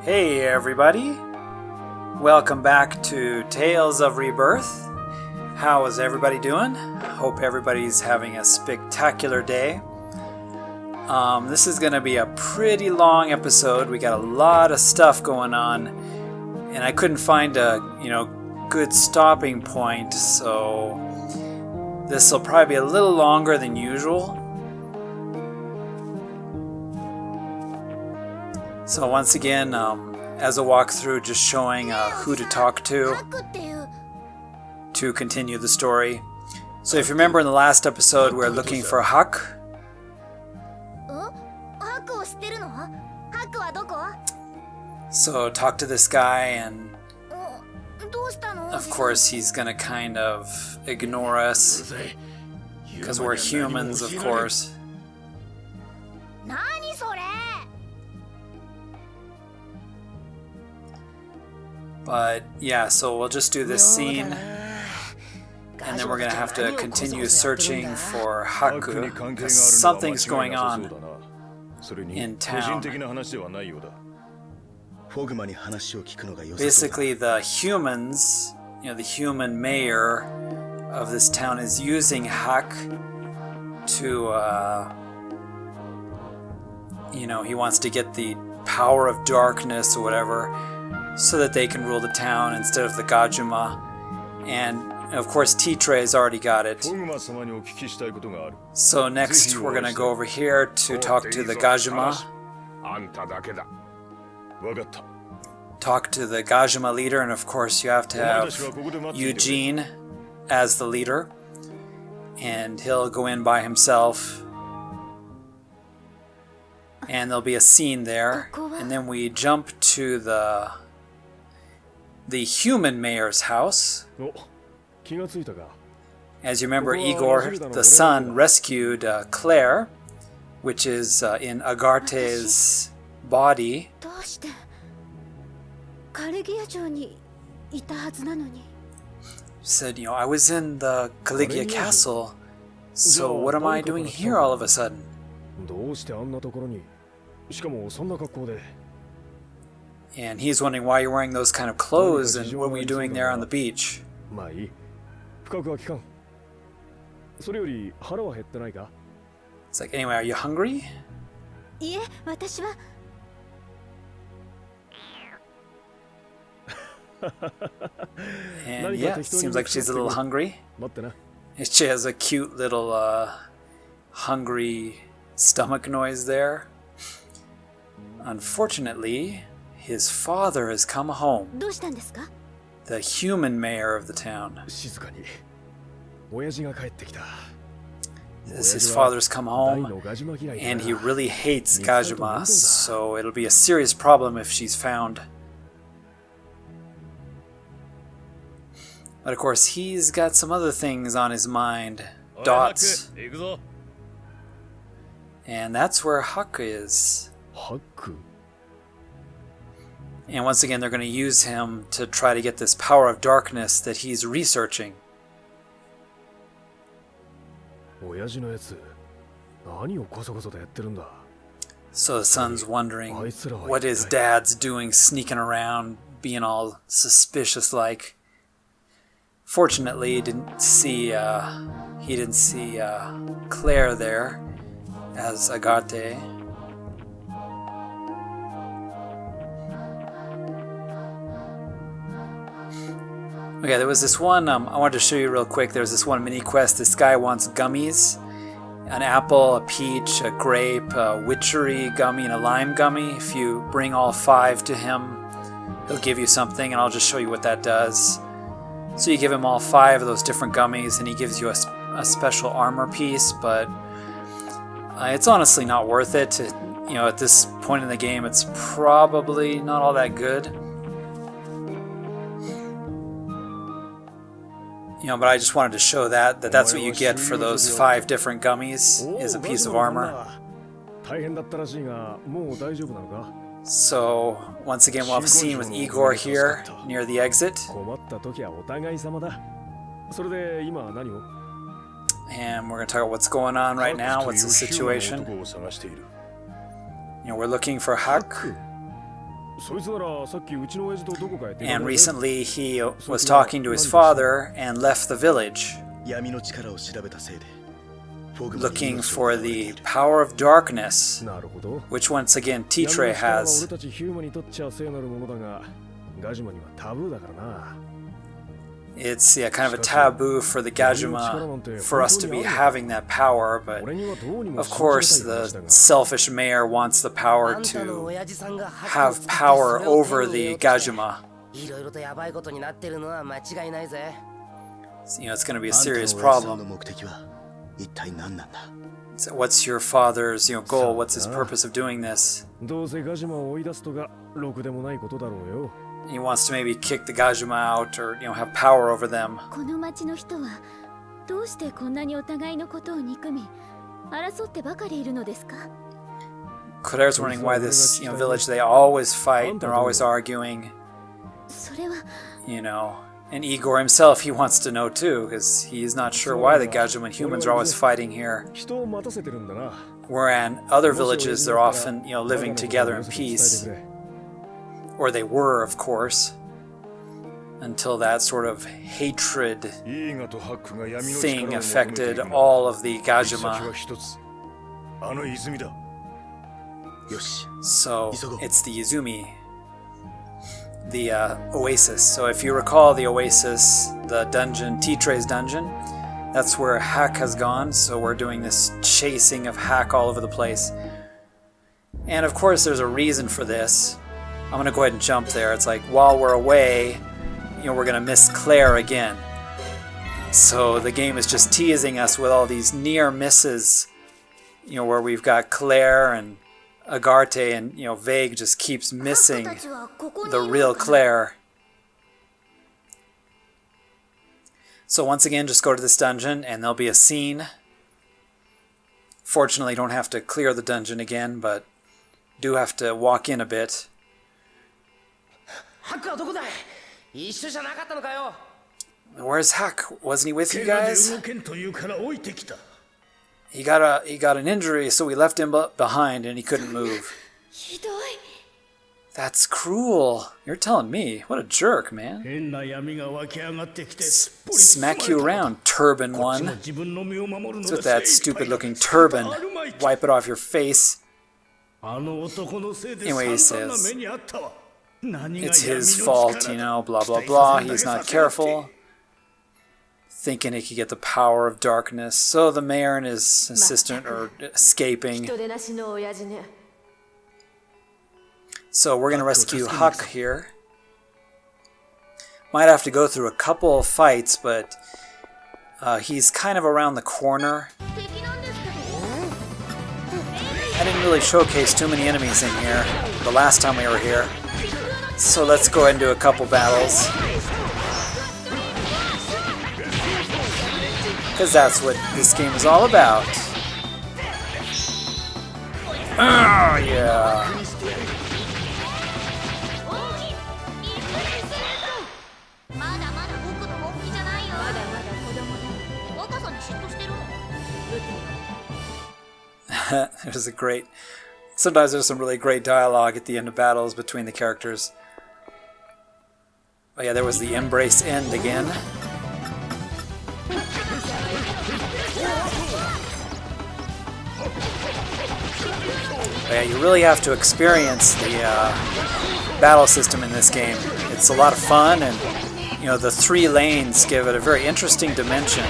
Hey everybody! Welcome back to Tales of Rebirth. How is everybody doing? Hope everybody's having a spectacular day. This is going to be a pretty long episode. We got a lot of stuff going on, and I couldn't find a good stopping point, so this will probably be a little longer than usual. So once again, as a walkthrough, just showing who to talk to continue the story. So if you remember in the last episode, we're looking for Hak. So talk to this guy, and of course he's gonna kind of ignore us because we're humans, of course. But yeah, so we'll just do this scene, and then we're going to have to continue searching for Haku, because something's going on in town. Basically, the humans, the human mayor of this town is using Hak to, he wants to get the power of darkness or whatever, so that they can rule the town instead of the Gajuma. And of course Titre's already got it. So next we're going to go over here to talk to the Gajuma. Talk to the Gajuma leader, and of course you have to have Eugene as the leader. And he'll go in by himself. And there'll be a scene there. And then we jump to the human mayor's house. As you remember, Igor, the son, rescued Claire, which is in Agarthe's body. Said, I was in the Caligula castle, so what am I doing here all of a sudden? And he's wondering why you're wearing those kind of clothes and what were you doing there on the beach? It's like, anyway, are you hungry? And yeah, seems like she's a little hungry. She has a cute little hungry stomach noise there. Unfortunately, his father has come home. The human mayor of the town. His father's come home, and he really hates Gajuma, so it'll be a serious problem if she's found. But of course, he's got some other things on his mind. Dots. And that's where Haku is. And once again, they're going to use him to try to get this power of darkness that he's researching. So the son's wondering what his dad's doing, sneaking around, being all suspicious like. Fortunately, he didn't see Claire there as Agarthe. Okay, there was this one, I wanted to show you real quick. There was this one mini quest. This guy wants gummies. An apple, a peach, a grape, a witchery gummy, and a lime gummy. If you bring all 5 to him, he'll give you something, and I'll just show you what that does. So you give him all 5 of those different gummies, and he gives you a special armor piece, but it's honestly not worth it. At this point in the game, it's probably not all that good. But I just wanted to show that's what you get for those 5 different gummies, is a piece of armor. So, once again, we'll have a scene with Igor here, near the exit. And we're going to talk about what's going on right now, what's the situation. We're looking for Hak. 「 we're looking for Hak. And recently he was talking to his father and left the village, looking for the power of darkness, which once again Titre has. It's kind of a taboo for the Gajima for us to be having that power, but of course the selfish mayor wants the power to have power over the Gajima. It's going to be a serious problem. So what's your father's goal? What's his purpose of doing this? He wants to maybe kick the Gajima out or have power over them. Claire's wondering why this village, they always fight, they're always arguing. And Igor himself, he wants to know too, because he's not sure why the Gajima and humans are always fighting here. Where in other villages, they're often living together in peace. Or they were, of course, until that sort of hatred thing affected all of the Gajima. So it's the Izumi, the Oasis. So if you recall the Oasis, the dungeon, Titre's dungeon, that's where Hack has gone. So we're doing this chasing of Hack all over the place. And of course there's a reason for this. I'm going to go ahead and jump there. It's like, while we're away, we're going to miss Claire again. So the game is just teasing us with all these near misses, where we've got Claire and Agarte, and, Vague just keeps missing the real Claire. So once again, just go to this dungeon, and there'll be a scene. Fortunately, you don't have to clear the dungeon again, but do have to walk in a bit. Where's Hack? Wasn't he with you guys? He got an injury, so we left him behind and he couldn't move. That's cruel. You're telling me. What a jerk, man. Smack you around, turban one. It's with that stupid looking turban. Wipe it off your face. Anyway, he says it's his fault, blah blah blah. He's not careful. Thinking he could get the power of darkness. So the mayor and his assistant are escaping. So we're going to rescue Huck here. Might have to go through a couple of fights, but he's kind of around the corner. I didn't really showcase too many enemies in here the last time we were here. So let's go ahead and do a couple battles. Because that's what this game is all about. Oh, yeah. Sometimes there's some really great dialogue at the end of battles between the characters. Oh yeah, there was the embrace end again. Oh yeah, you really have to experience the battle system in this game. It's a lot of fun, and the 3 lanes give it a very interesting dimension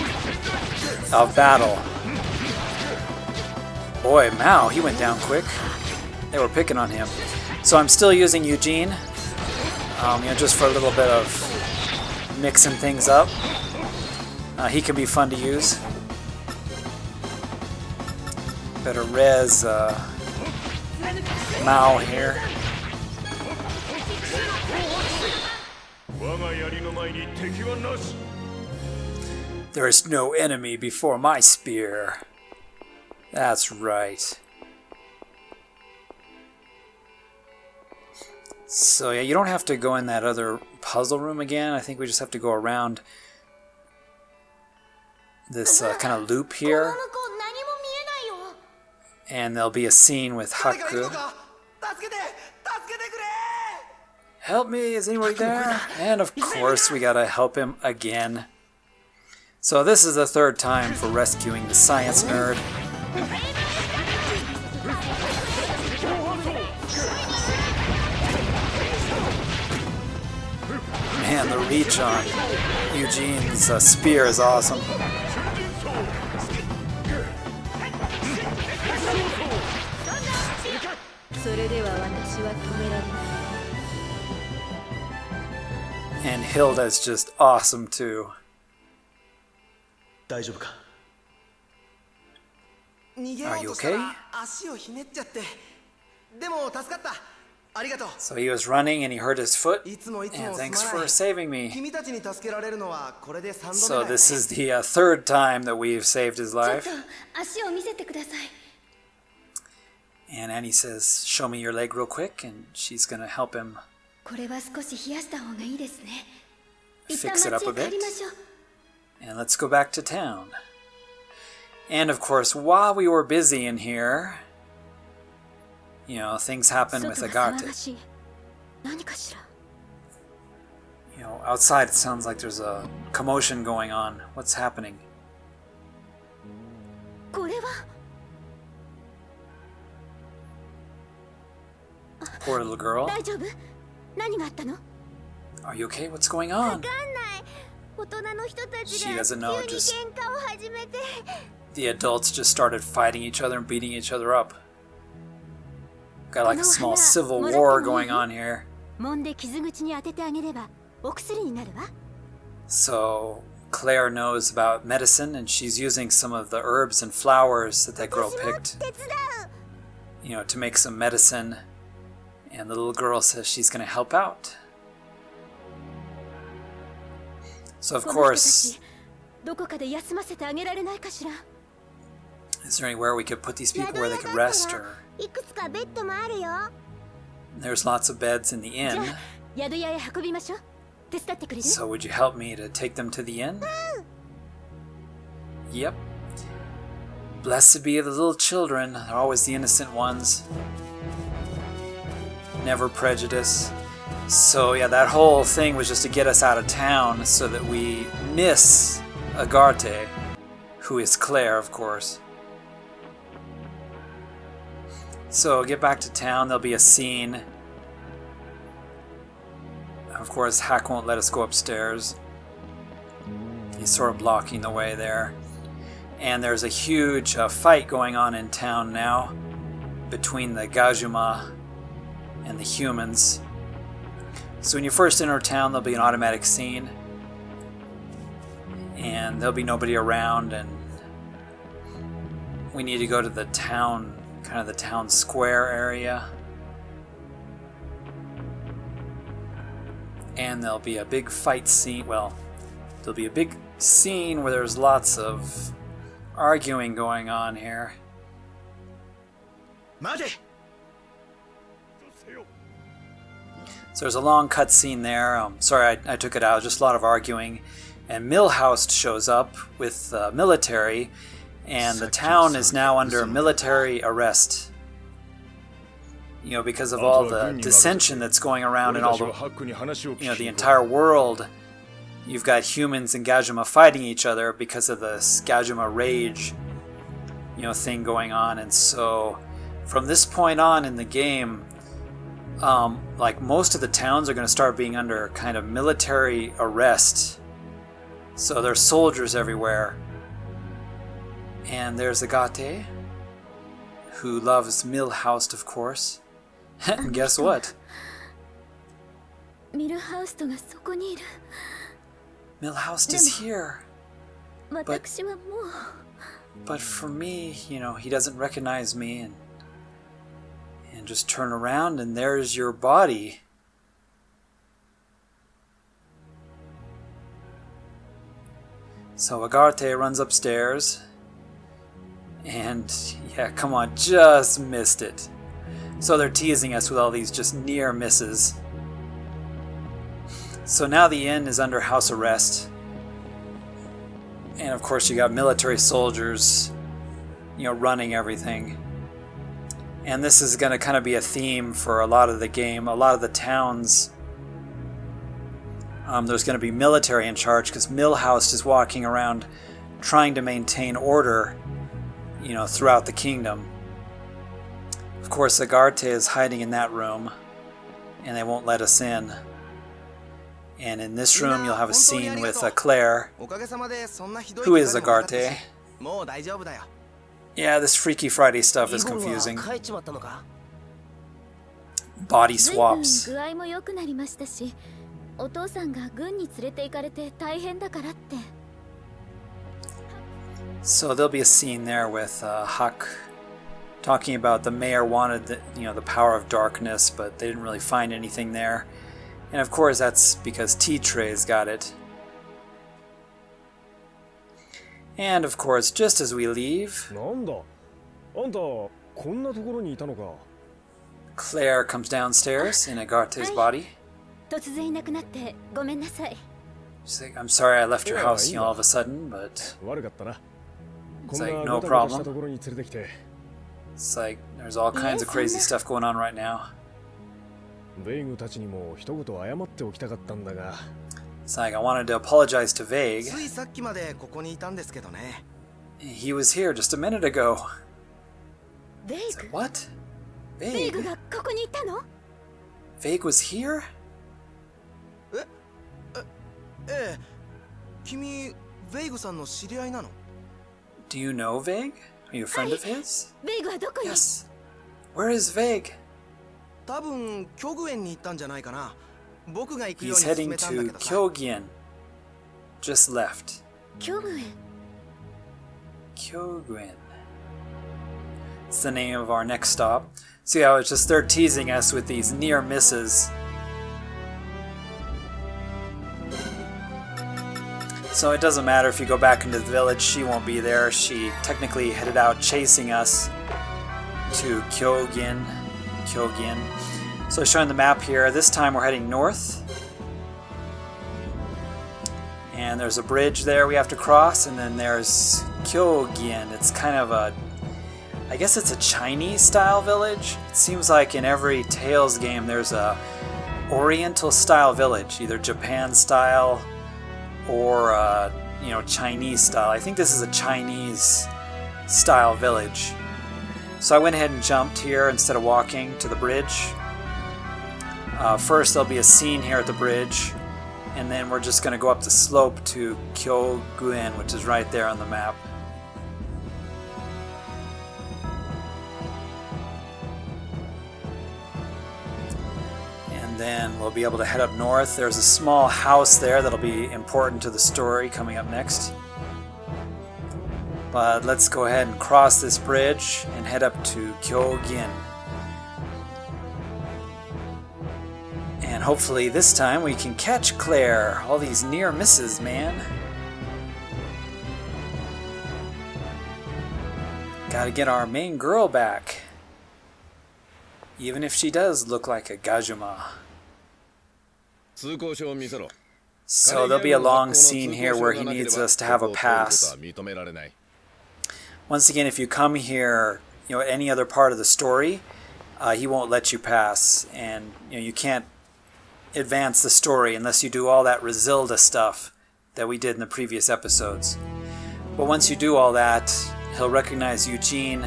of battle. Boy, Mao, he went down quick. They were picking on him. So I'm still using Eugene, just for a little bit of mixing things up. He can be fun to use. Better res Mao here. There is no enemy before my spear. That's right. So yeah, you don't have to go in that other puzzle room again. I think we just have to go around this kind of loop here. And there'll be a scene with Haku. Help me, is anybody there? And of course we gotta help him again. So this is the third time for rescuing the science nerd. Man, the reach on Eugene's spear is awesome. And Hilda's just awesome too. Are you okay? So he was running and he hurt his foot, and thanks for saving me. So this is the third time that we've saved his life. And Annie says, show me your leg real quick, and she's going to help him fix it up a bit. And let's go back to town. And of course, while we were busy in here, you know, things happen with Agate. You know, outside it sounds like there's a commotion going on. What's happening? Poor little girl. Are you okay? What's going on? She doesn't know. Just the adults just started fighting each other and beating each other up. Got like a small civil war going on here. So Claire knows about medicine, and she's using some of the herbs and flowers that girl picked, you know, to make some medicine. And the little girl says she's going to help out. So of course, is there anywhere we could put these people where they could rest? Or there's lots of beds in the inn. So would you help me to take them to the inn? Yep. Blessed be the little children. They're always the innocent ones. Never prejudice. So yeah, that whole thing was just to get us out of town so that we miss Agate, who is Claire, of course. So get back to town, there'll be a scene. Of course, Hack won't let us go upstairs. He's sort of blocking the way there. And there's a huge fight going on in town now between the Gajuma and the humans. So when you first enter town, there'll be an automatic scene. And there'll be nobody around, and we need to go to the town, kind of the town square area. And there'll be a big fight scene. Well, there'll be a big scene where there's lots of arguing going on here. So there's a long cut scene there. Sorry, I took it out. Just a lot of arguing. And Milhouse shows up with military, and the town is now under military arrest. You know, because of all the dissension that's going around in all the, you know, the entire world. You've got humans and Gajuma fighting each other because of this Gajuma rage, you know, thing going on. And so from this point on in the game, like most of the towns are going to start being under kind of military arrest. So there's soldiers everywhere. And there's Agate, who loves Milhouse, of course. And guess what? Milhouse is here. But for me, you know, he doesn't recognize me, and just turn around and there's your body. So Agate runs upstairs, and yeah, come on, just missed it. So they're teasing us with all these just near misses. So now the inn is under house arrest. And of course you got military soldiers, you know, running everything. And this is going to kind of be a theme for a lot of the game. A lot of the towns there's going to be military in charge because Millhouse is walking around trying to maintain order, throughout the kingdom. Of course, Agarte is hiding in that room, and they won't let us in. And in this room, you'll have a scene with Claire, who is Agarte. Yeah, this Freaky Friday stuff is confusing. Body swaps. So there'll be a scene there with Huck talking about the mayor wanted the power of darkness, but they didn't really find anything there. And of course that's because T-Trey's got it. And of course, just as we leave, Claire comes downstairs in Agarte's body. She's like, I'm sorry I left your house all of a sudden, but it's like, no problem. It's like, there's all kinds of crazy stuff going on right now. It's like, I wanted to apologize to Vague. He was here just a minute ago. It's like, what? Vague? Vague was here? Do you know Vague? Are you a friend of his? Yes. Where is Vague? He's heading to Kyogen. Just left. Kyogen. It's the name of our next stop. See how it's just they're teasing us with these near misses. So it doesn't matter if you go back into the village, she won't be there. She technically headed out chasing us to Kyogen. So showing the map here, this time we're heading north. And there's a bridge there we have to cross, and then there's Kyogen. It's kind of I guess it's a Chinese style village. It seems like in every Tales game there's a Oriental style village, either Japan style or Chinese style. I think this is a Chinese style village. So I went ahead and jumped here instead of walking to the bridge. First there'll be a scene here at the bridge, and then we're just going to go up the slope to Kyogen, which is right there on the map. And then we'll be able to head up north. There's a small house there that'll be important to the story coming up next. But let's go ahead and cross this bridge and head up to Kyogen. And hopefully this time we can catch Claire. All these near misses, man. Gotta get our main girl back. Even if she does look like a Gajuma. So there'll be a long scene here where he needs us to have a pass. Once again, if you come here, any other part of the story, he won't let you pass, and you can't advance the story unless you do all that Razilda stuff that we did in the previous episodes. But once you do all that, he'll recognize Eugene,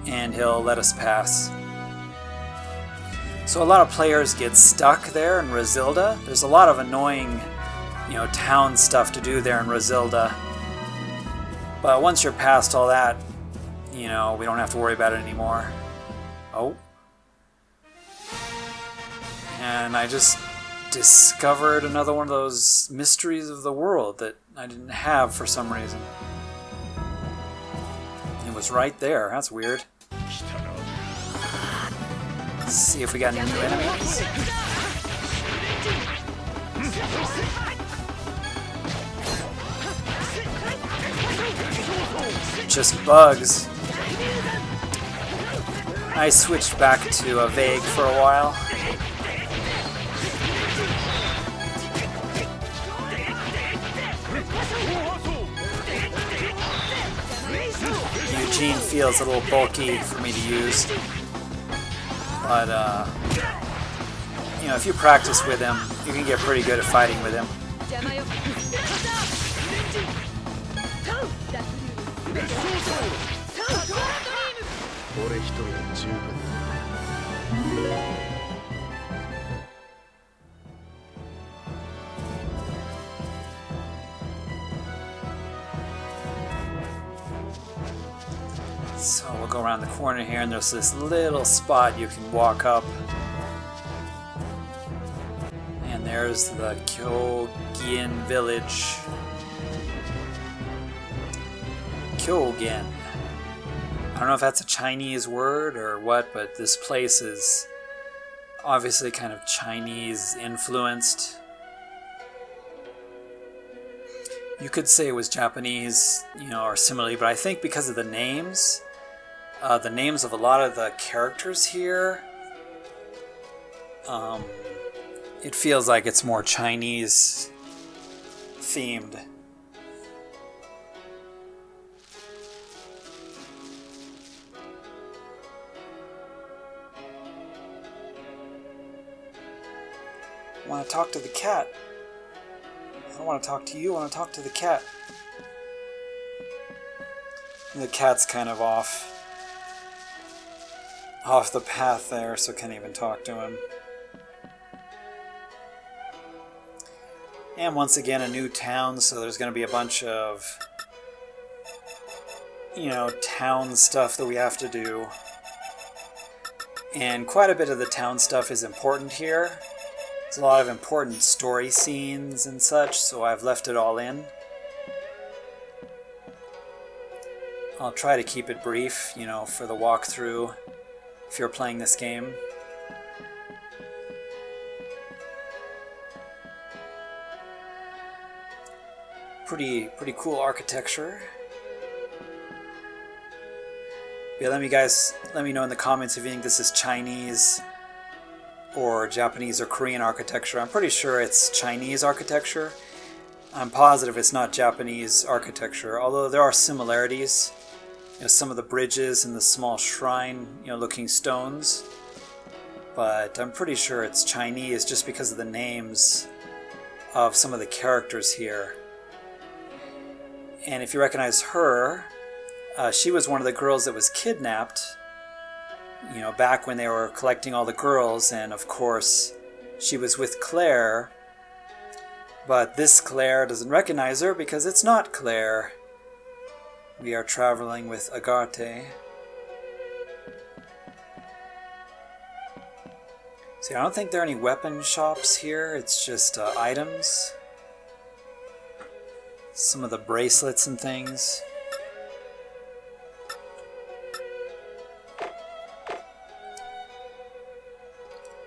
and he'll let us pass. So a lot of players get stuck there in Razilda. There's a lot of annoying, town stuff to do there in Razilda. But once you're past all that, we don't have to worry about it anymore. Oh. And I just discovered another one of those mysteries of the world that I didn't have for some reason. It was right there. That's weird. Let's see if we got any new enemies. Just bugs. I switched back to a Vague for a while. Eugene feels a little bulky for me to use. But you know, if you practice with him, you can get pretty good at fighting with him. So we'll go around the corner here, and there's this little spot you can walk up. And there's the Kyogen village. Kyogen. I don't know if that's a Chinese word or what, but this place is obviously kind of Chinese influenced. You could say it was Japanese, you know, or similarly, but I think because of the names of a lot of the characters here, it feels like it's more Chinese themed. I want to talk to the cat. I don't want to talk to you, I want to talk to the cat. And the cat's kind of off the path there, so can't even talk to him. And once again, a new town, so there's going to be a bunch of, you know, town stuff that we have to do. And quite a bit of the town stuff is important here. There's a lot of important story scenes and such, so I've left it all in. I'll try to keep it brief, you know, for the walkthrough if you're playing this game. Pretty cool architecture. Yeah, let me know in the comments if you think this is Chinese or Japanese or Korean architecture. I'm pretty sure it's Chinese architecture. I'm positive it's not Japanese architecture, although there are similarities. You know, some of the bridges and the small shrine, you know, looking stones. But I'm pretty sure it's Chinese just because of the names of some of the characters here. And if you recognize her, she was one of the girls that was kidnapped, you know, back when they were collecting all the girls, and of course she was with Claire, but this Claire doesn't recognize her because it's not Claire. We are traveling with Agate. See, I don't think there are any weapon shops here, it's just items. Some of the bracelets and things.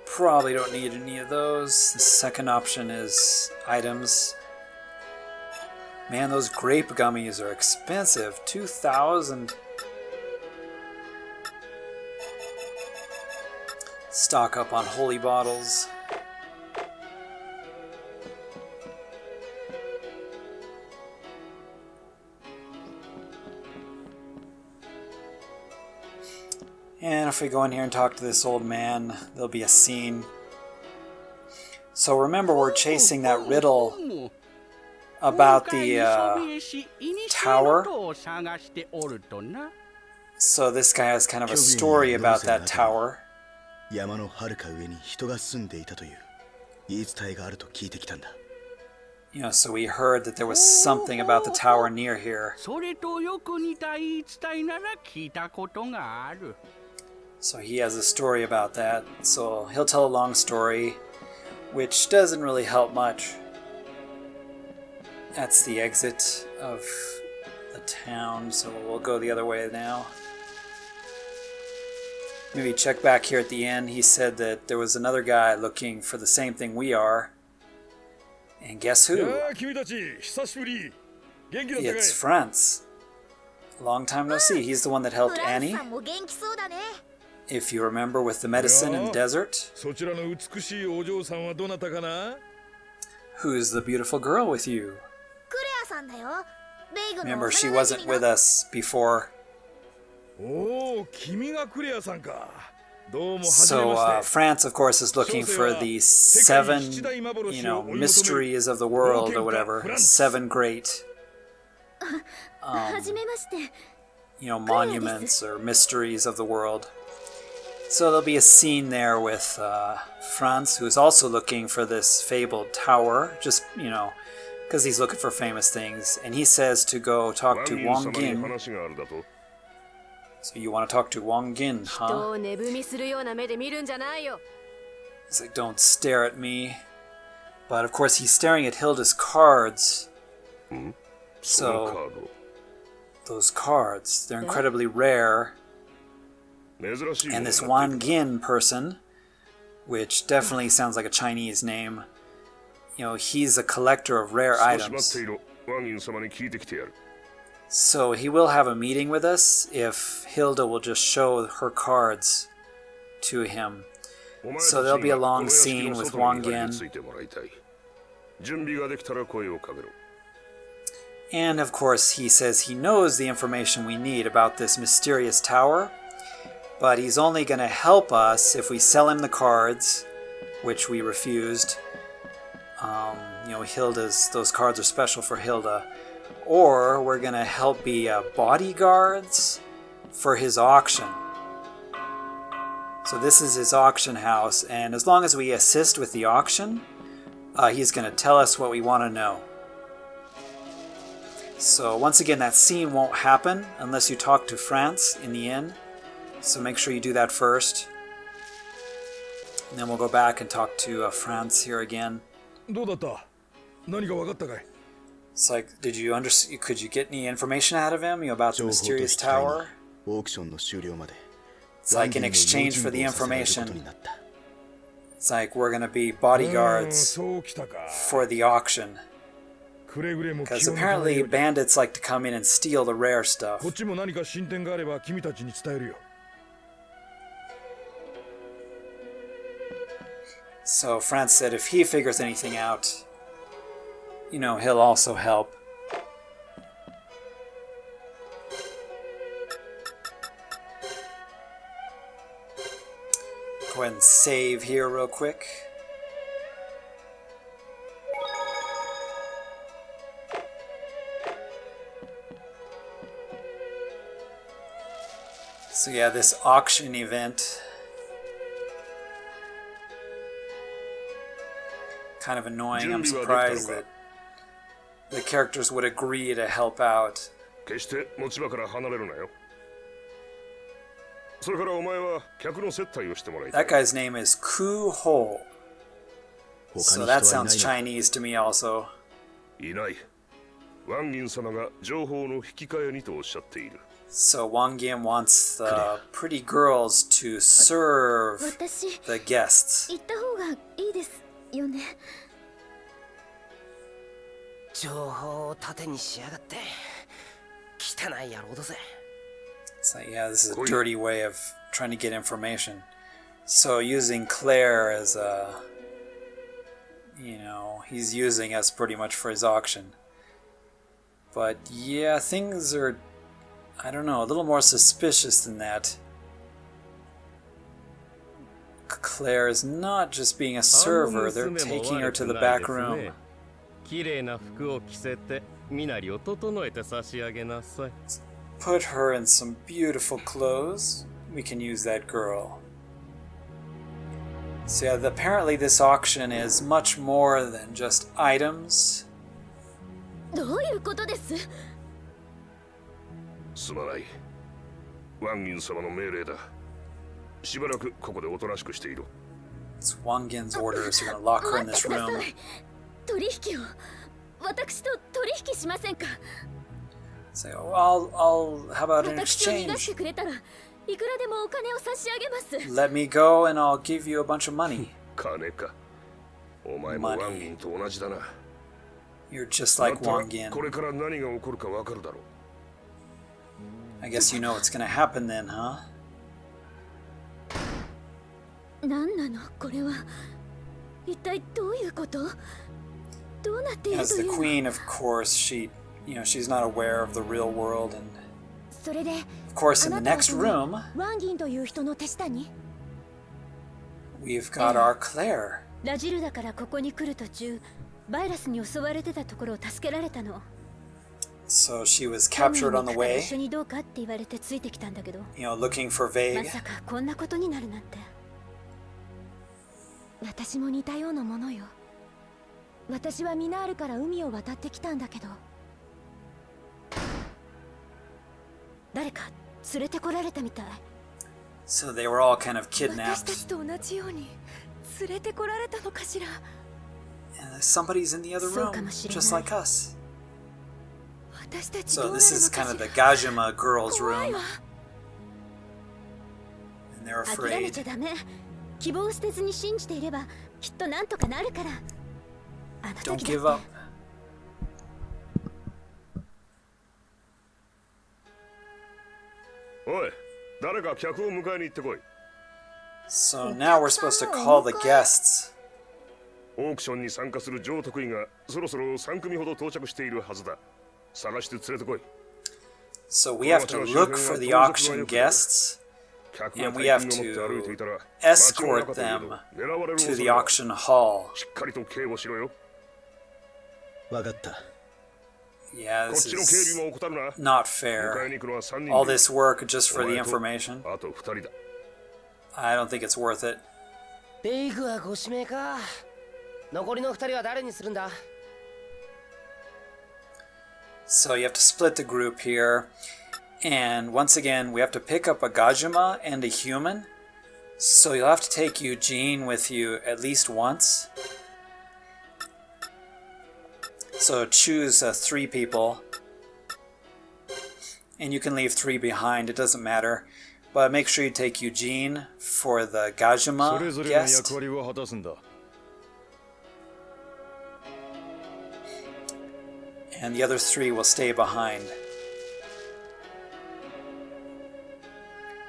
Probably don't need any of those. The second option is items. Man, those grape gummies are expensive. 2,000. Stock up on holy bottles. And if we go in here and talk to this old man, there'll be a scene. So remember, we're chasing that riddle about the tower. So this guy has kind of a story about that tower. You know, so we heard that there was something about the tower near here. So he has a story about that. So he'll tell a long story, which doesn't really help much. That's the exit of the town, so we'll go the other way now. Maybe check back here at the end. He said that there was another guy looking for the same thing we are. And guess who? It's France. Long time no see. He's the one that helped Annie. If you remember, with the medicine in the desert. Who's the beautiful girl with you? Remember, she wasn't with us before. So France, of course, is looking for the 7, mysteries of the world or whatever. 7 great, monuments or mysteries of the world. So there'll be a scene there with France, who's also looking for this fabled tower, just, because he's looking for famous things. And he says to go talk to Wang Gin. So you want to talk to Wang Gin, huh? He's like, don't stare at me. But of course he's staring at Hilda's cards. So, those cards, they're incredibly rare. And this Wang Gin person, which definitely sounds like a Chinese name, he's a collector of rare items. So he will have a meeting with us if Hilda will just show her cards to him. So there'll be a long scene with Wang Gin. And of course he says he knows the information we need about this mysterious tower, but he's only going to help us if we sell him the cards, which we refused. Those cards are special for Hilda. Or we're going to help be bodyguards for his auction. So this is his auction house, and as long as we assist with the auction, he's going to tell us what we want to know. So once again, that scene won't happen unless you talk to France in the inn. So make sure you do that first. And then we'll go back and talk to France here again. It's like, could you get any information out of him about the mysterious tower? It's like in exchange for the information, it's like we're going to be bodyguards for the auction. Because apparently bandits like to come in and steal the rare stuff. So France said if he figures anything out, he'll also help. Go ahead and save here real quick. So yeah, this auction event, kind of annoying. I'm surprised that the characters would agree to help out. That guy's name is Ku Ho. So that sounds Chinese to me also. So Wang Gin wants the pretty girls to serve the guests. It's like, yeah, this is a dirty way of trying to get information. So using Claire as a, he's using us pretty much for his auction. But yeah, things are, I don't know, a little more suspicious than that. Claire is not just being a server, they're taking her to the back room. Put her in some beautiful clothes. We can use that girl. So yeah, apparently this auction is much more than just items. It's Wang Gin's orders. You're gonna lock her in this room. Say, how about an exchange? Let me go and I'll give you a bunch of money. Money. You're just like Wang Gin. I guess you know what's gonna happen then, huh? As the queen, of course, she's not aware of the real world, and of course in the next room we've got our Claire. ラジルダからここに来る途中、バイラスに襲われてたところを助けられたの。So she was captured on the way, 一緒にどうかって言われてついてきたんだけど、 looking for ま Vague. さかこんなことになるなんて。私も似たようなものよ。私はミナールから海を渡ってきたんだけど、誰か連れてこられたみたい。 So they were all kind of 私た kidnapped. ちと同じように連れてこられたのかしら。 And somebody's in the other room, そうかもしれない。 just like us. 私たちどう So なるの this か is し kind ら。 of the Gajima girls' 怖い room, わ。 and they're 諦めちゃ afraid. ダメ。希望を捨てずに信じていればきっとなんとかなるから。あの Don't 時 give だっ up. て。おい、誰か客を迎えに行ってこい。 So now we're supposed to call the guests. オークションに参加する上得意がそろそろ3組ほど到着しているはずだ。探して連れてこい。 So we have to look for the auction guests, 客が and 大 we have 金を持って歩いていたら escort 街の中といえ them ど狙われる to 恐 the れがある。 auction hall. しっかりと警護しろよ。わかった。 Yeah, こっ this ちの警 is 備も怠るな。 not 迎え fair. に行くのは3人 All で this work just for お the 前と information. あと2人だ。 I don't think it's worth it. ベイグはご指名か。残りの2人は誰にするんだ？ So you have to split the group here. And once again, we have to pick up a Gajima and a human. So you'll have to take Eugene with you at least once. So choose 3 people. And you can leave 3 behind, it doesn't matter. But make sure you take Eugene for the それ Gajima ぞれの guest. 役割を果たすんだ。 And the other 3 will stay behind.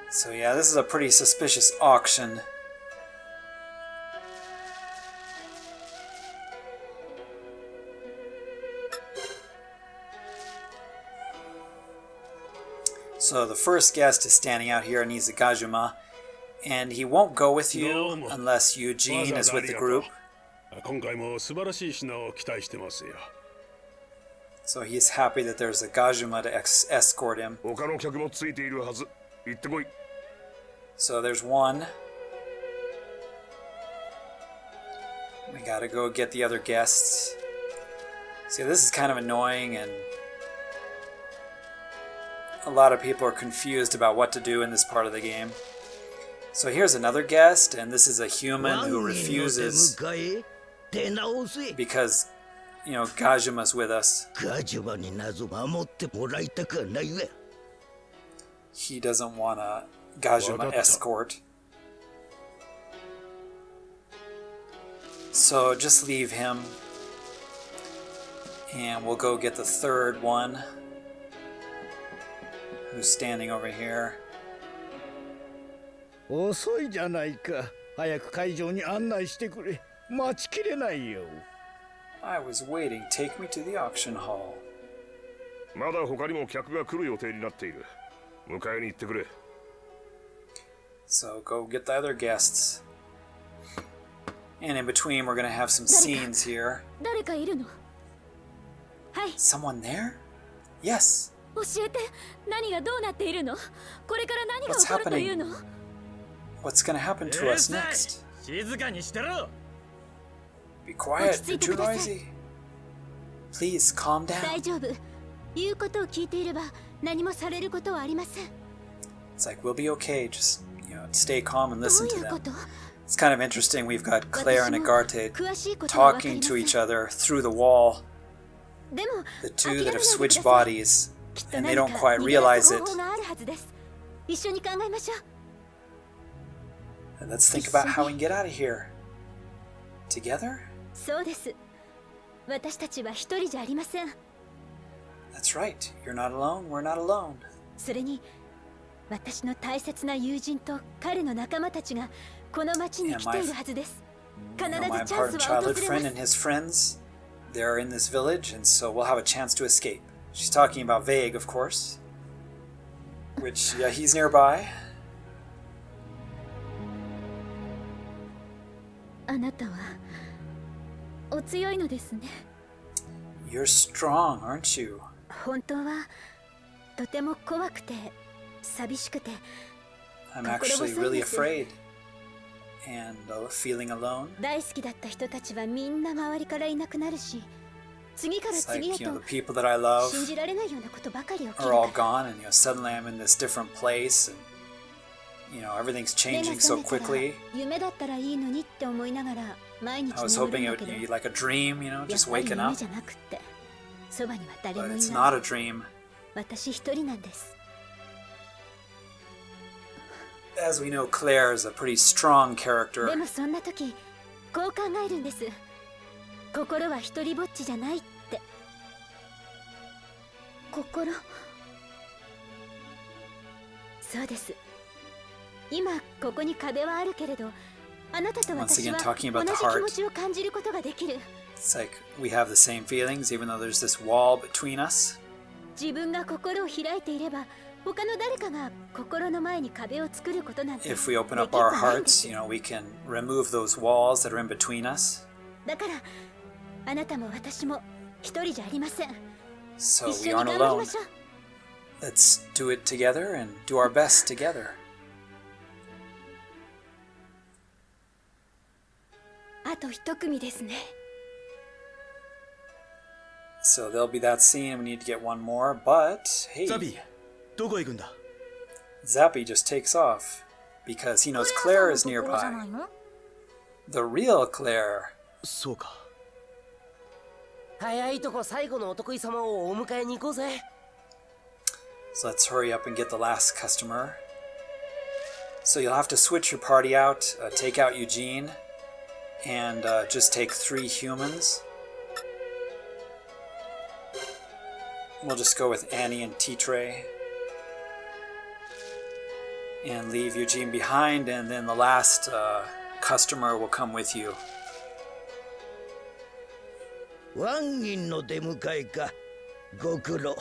So yeah, this is a pretty suspicious auction. So the first guest is standing out here and he's a Gajima. And he won't go with you unless Eugene is with the group. 今回も素晴らしい品を期待してますよ。 So he's happy that there's a Gajima to escort him. 他の客もついているはず。行ってこい。 So there's one. We gotta go get the other guests. See, this is kind of annoying, and a lot of people are confused about what to do in this part of the game. So here's another guest, and this is a human who refuses because, Gajima's with us. ガジュマに謎守ってもらいたくはないわ。 He doesn't want a Gajima escort. So just leave him. And we'll go get the third one, who's standing over here. 遅いじゃないか。早く会場に案内してくれ。待ちきれないよ。 I was waiting. Take me to the auction hall. まだ他にも客が来る予定になっている。迎えに行ってくれ。 So go get the other guests. And in between, we're gonna have some scenes here. 誰かいるの？はい、 Someone there? Yes. 教えて。何がどうなっているの？これから何が起こるというの？ What's gonna happen to us next? 静かにしてろ。 Be quiet. You're too noisy. Please calm 大 down. 丈夫。言うことを聞いていれば何もされることはありません。 It's like we'll be okay. Just stay calm and ど listen う to いうこ them. と？ It's kind of interesting. We've got Claire and 私も Agarte 詳しいことは分かり talking ませ to ん。 each other through the wall. でも The 諦 two め that ない have で switched ください。 bodies, きっと and they 何 don't か quite 逃げ出 realize す it. 方法があるはずです。一緒に考えましょう。 And let's think about how we can get out of here. Together? そうです。私たちは一人じゃありません。 That's right. You're not alone. We're not alone. それに私の大切な友人と彼の仲間たちがこの町に来ているはずです。必ず My チャン important スは訪 childhood れま friend す。 and his friends, they're in this village, and so we'll have a chance to escape. She's talking about Vague, of course. Which, yeah, he's nearby. あなたはお強いのですね。 You're strong, aren't you? 本当はとても怖くて寂しくて I'm actually really afraid and feeling alone. 大好きだった人たちはみんな周りからいなくなるし、次から It's like, 次へ you know, と the people that I love 信じられないようなことばかり起きる are all から gone, and suddenly I'm in this different place, and everything's 目が changing 覚 so めたら quickly. 夢だったらいいのにって思いながら毎日 I was 眠 hoping るん it だけ would ど、 be like a dream, やっ just ぱり waking 夢 up. じゃなくってそばには誰 But もい it's な not い。 a dream. 私一人なんです。 As we know, Claire is a pretty strong で character. もそんな時こう考えるんです。心は一人ぼっちじゃないって。心、そうです。今ここに壁はあるけれど、あなたと私は Once again, talking 同 about じ the 気 heart. 持ちを感じることができる。 It's like we have the same feelings, even though there's this wall between us. 自分が心を開いていれば、他の誰かが心の前に壁を作ることなんてでき If we open っ up こ our ないんです hearts, we can remove those walls that are in between us. だからあなたも私も一人じゃありません。 So 一 we 緒に aren't 頑張り alone. ましょう。 Let's do it together and do our best together. あと一組ですね。 So there'll be that scene. We need to get one more, but hey, ザビー、どこ行くんだ？ Zappy just takes off because he knows Claire is nearby. The real Claire. そうか。早いとこ最後のお得意様をお迎えに行こうぜ。 So let's hurry up and get the last customer. So you'll have to switch your party out, take out Eugene, and just take 3 humans. We'll just go with Annie and T-Tray. And leave Eugene behind, and then the last customer will come with you. ワンギンの出迎えか。ご苦労。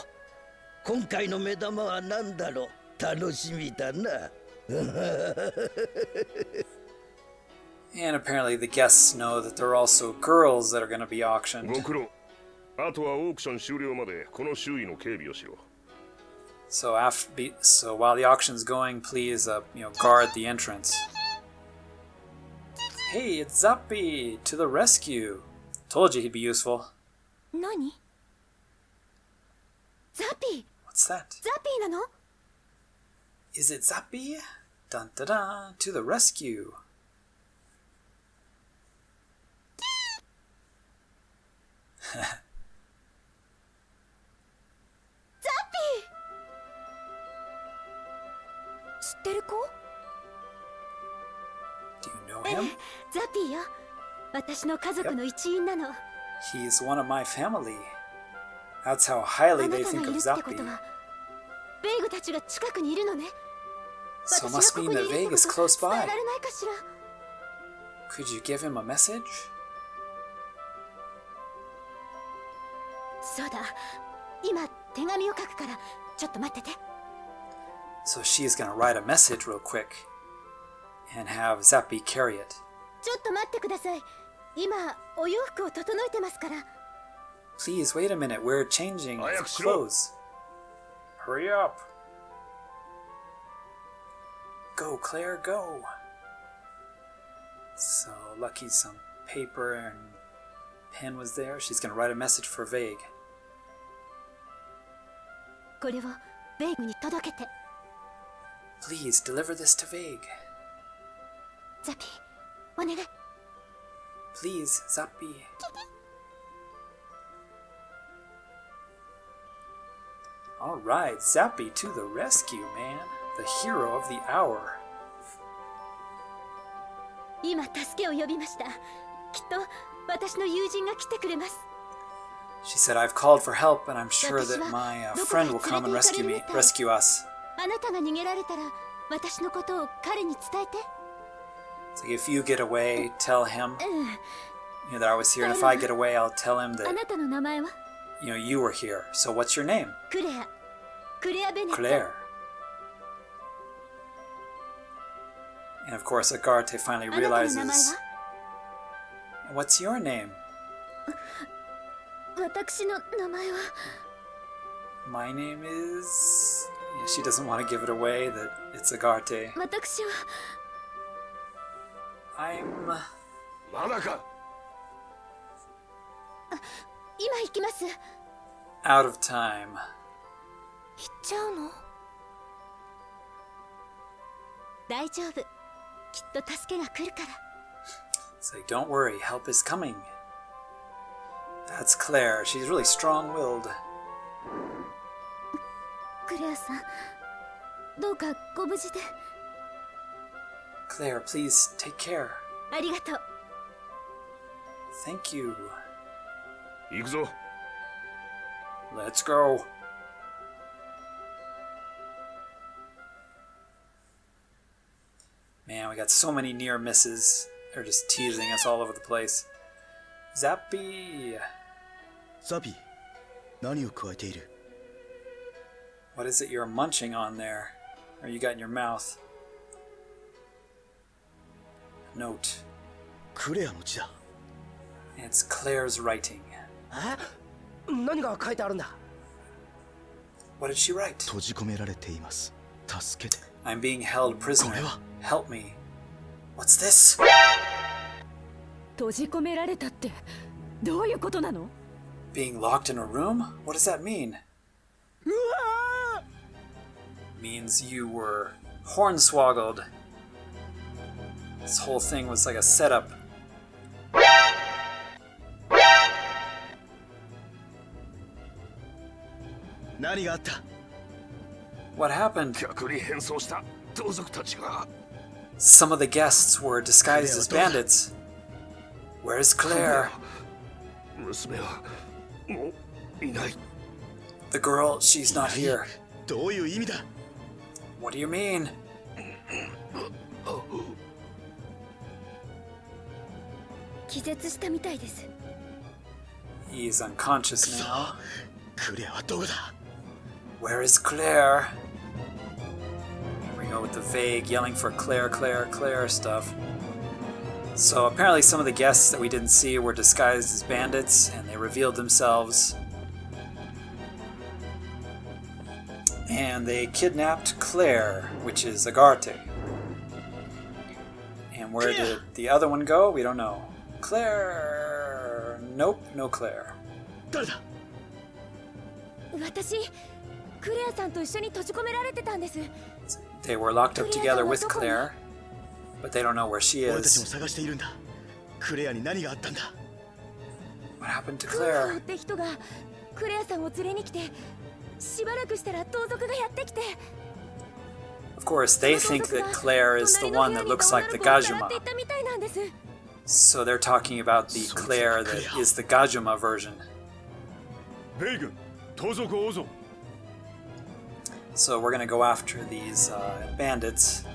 今回の目玉は何だろう。楽しみだな。 And apparently the guests know that there are also girls that are going to be ご auctioned. 苦労。あとはオークション終了までこの周囲の警備をしろ。 So while the auction's going, please guard the entrance. Hey, it's Zappy to the rescue. Told you he'd be useful. 何？ザピー、 What's that? ザピーなの？ Is it Zappy? Dun dun dun to the rescue. ザピー、知ってる子？ Do you know him? ザピーよ。私の家族の一員なの。 He's one of my family. That's how あ highly な they たが think い of るってこ Zappy. とは、ベイグたちが近くにいるのね。 So 私 it が must こ mean こに that いるって Vague こと is close 伝え by. られないかしら。 Could you give him a message? そうだ、今手紙を書くからちょっと待ってて。 So she's gonna write a message real quick and have Zappy carry it. ちょっと待ってください。今お洋服を整えてますから。 Please wait a minute, we're changing Ayak shiro. clothes. Hurry up. Go, Claire, go. So Lucky some paper and pen was there. She's gonna write a message for Vague. これをベイグに届けて。 Please deliver this to Vague. ザピー、お願い。 Please, Zappy. Alright, Zappy to the rescue, man. The hero of the hour. 今助けを呼びました。きっと私の友人が来てくれます。 She said, I've called for help, and I'm sure that my friend will come and rescue us. あなたが逃げられたら私のことを彼に伝えて。 So if you get away, tell him うん。 that I was here, and if I get away, I'll tell him あ that なたの名前は？ you were here. So what's your name? クレア。クレア・ベネット。 Claire. And of course, Agarte finally あなたの名前 realizes は？ What's your name? 私の名前は My name is... Yeah, she doesn't want to give it away that it's Agarte. 私は I'm... まだか。今行きます。 out of time. 行っちゃうの？大丈夫。きっと助けが来るから。It's like, don't worry, help is coming. That's Claire. She's really strong-willed. クレアさん、どうかご無事で。Claire, please take care. ありがとう。Thank you. 行くぞ。Let's go. Man, we got so many near misses. They're just teasing us all over the place. Zappy! ザビー、何を加えている？ What is it you're munching on there? Or you got in your mouth? Note. クレアの字だ。 It's Claire's writing. 何が書いてあるんだ？ What did she write? 閉じ込められています。助けて。 I'm being held prisoner. これは？ Help me. What's this? 閉じ込められたってどういうことなの？ Being locked in a room? What does that mean? Means you were hornswoggled. This whole thing was like a setup. 何があった？ What happened? 逆に変装した盗賊たちが。 Some of the guests were disguised as bandits. Where's Claire? 娘はもういない。 The girl, she's not here. どういう意味だ？ What do you mean? 気絶したみたいです。 He's unconscious now. クレアはどこだ？ Where is Claire? Here we go with the vague yelling for Claire, Claire, Claire stuff. So apparently some of the guests that we didn't see were disguised as bandits and they revealed themselves. And they kidnapped Claire, which is Agarte. And where did the other one go? We don't know. Claire... Nope, no Claire. 誰だ？私、クレアさんと一緒に閉じ込められてたんです。 They were locked up together with Claire, but they don't know where she 俺たちも is. 探しているんだ。クレアに何があったんだ？ What happened to クーロ Claire? って人がクレアさんを連れに来て、しばらくしたら盗賊がやってきて。 Of course, they think that Claire is the one that looks like the Gajuma. So they're talking about the Claire that is the Gajuma version. ベイグ、盗賊を追うぞ。 So we're gonna go after these bandits.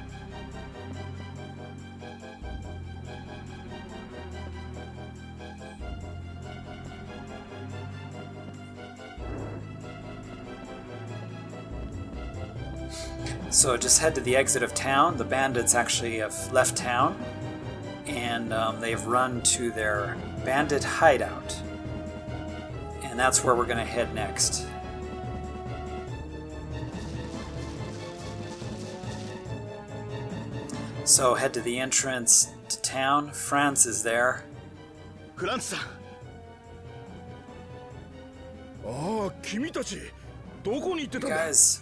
So just head to the exit of town. The bandits actually have left town, and they've run to their bandit hideout. And that's where we're gonna head next. So head to the entrance to town. France is there. フランツさん。ああ、君たち、どこに行ってたんだ？ Guys,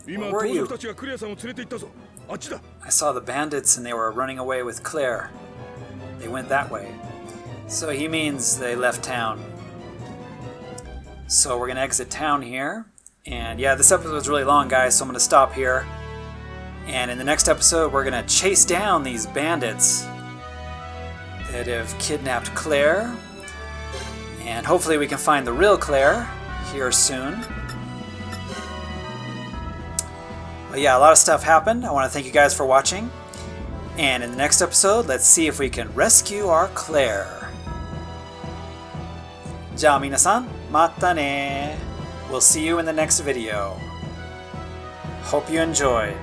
今 where were 盗 you? 賊たちがクレアさんを連れて行ったぞ。あっちだ。 I saw the bandits and they were running away with Claire. They went that way. So he means they left town. So we're gonna exit town here. And yeah, this episode was really long, guys, so I'm gonna stop here. And in the next episode, we're gonna chase down these bandits that have kidnapped Claire. And hopefully we can find the real Claire here soon. But yeah, a lot of stuff happened. I want to thank you guys for watching. And in the next episode, let's see if we can rescue our Claire. じゃあ皆さん、またね. We'll see you in the next video. Hope you enjoyed.